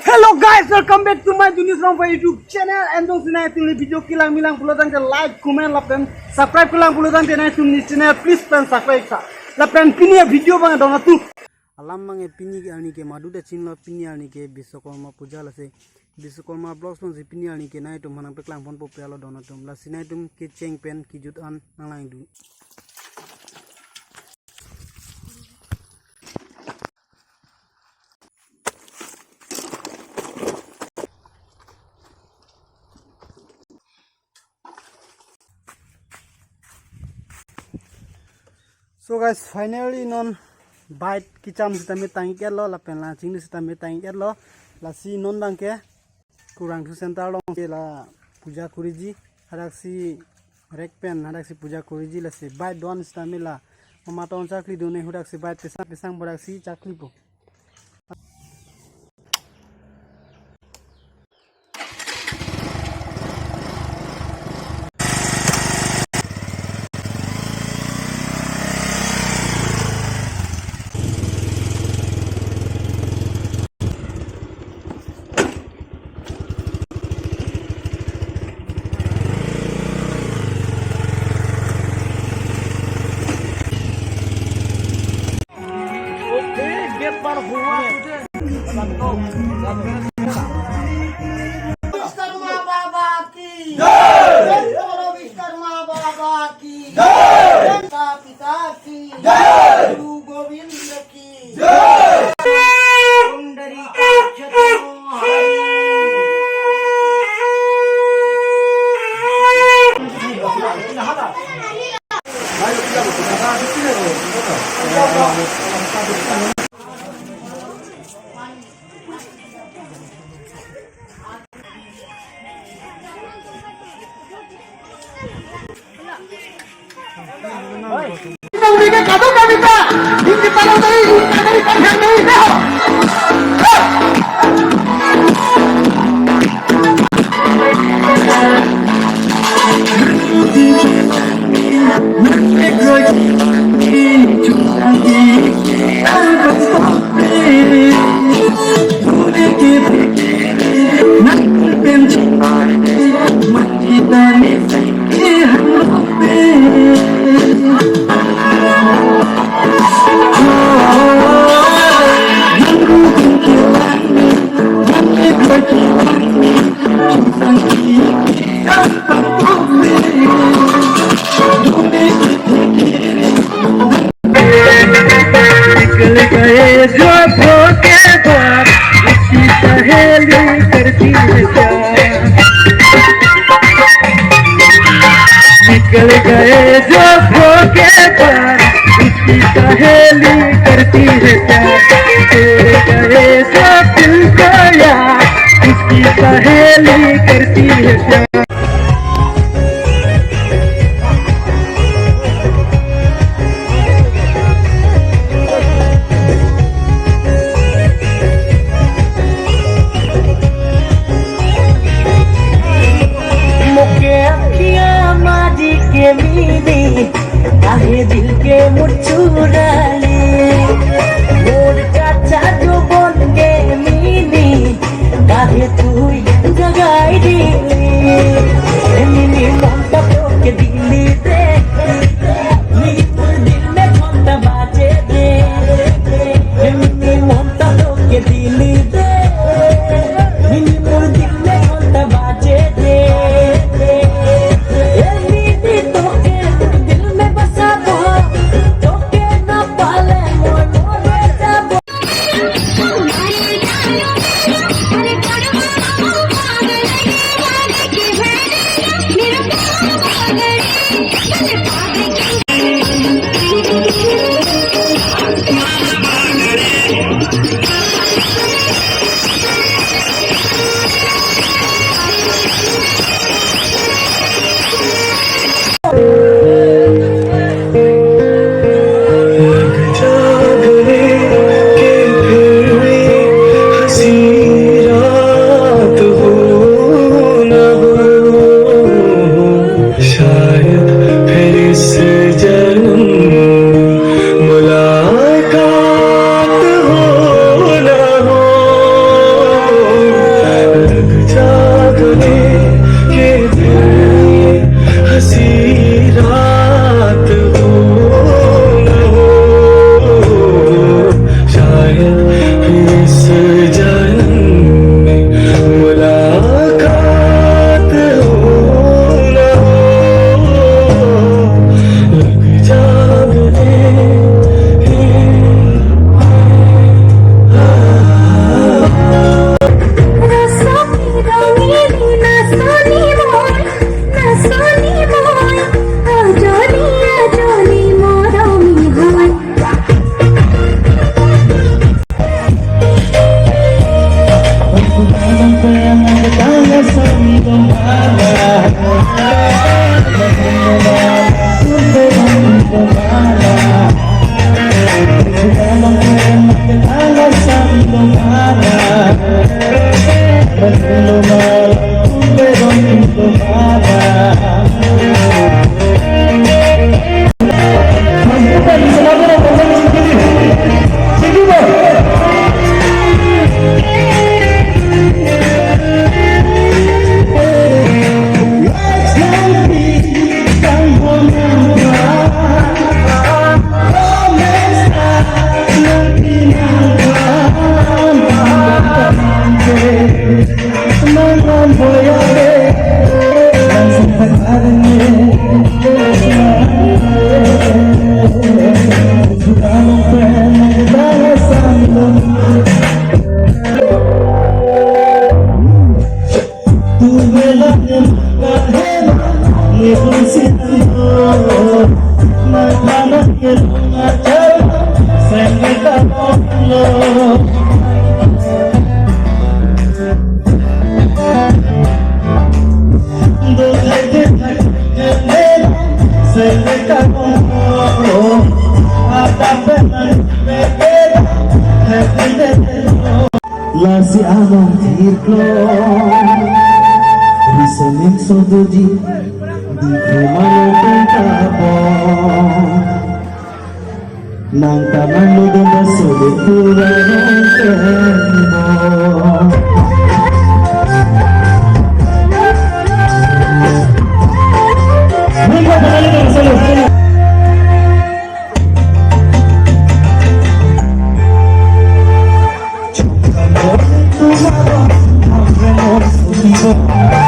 Hello guys, welcome back to my Dunia Serong YouTube channel. And dong sini tulis video kilang milang pulutan ke like, comment, lapen subscribe kilang pulutan ke naik tulis channel please pen subscribe sa. Lapen pini video bang dong atu. Alam bang pini ani ke madu de chin la pini ani ke Biswakarma puja la se Biswakarma blogs pun se pini ani ke naik tu manang peklang pon popular la dong atu. La sini tu ke cheng pen ki jut an nalang du. So guys, finally non bite kicam kita metang ikat lo, la pen la cingli kita metang ikat lo, la si non bang ke kurang tu sentar long la puja kuriji, hadak si rek pen, hadak si puja kuriji la si bite don kita la mematon cakli done hadak si bite pisang bodak si cakli po. Vishwakarma बाबा की जय, विश्वकर्मा बाबा की जय, माता पिता की जय, गुरु गोविंद की जय, पुंडरीकाक्ष निकल गए जो धोखे पर उसकी सहेली करती है प्यार निकल गए जो दिल को यार उसकी सहेली करती है प्यार काहे दिल के मुचुराले मोर चाचा जो बन गे मीनी काहे तू जगाई दिली मीनी ममता के दिली दे मीनी दिल में ममता बाजे दे मीनी ममता के दिली दे मीनी दिल में ममता बाजे दे La si amor tirklo Listening so doji Di kumalo pentapo Nang taman mo ganda so de pura ng tempo Venga, panalito, salud. Tomorrow, I'm ready for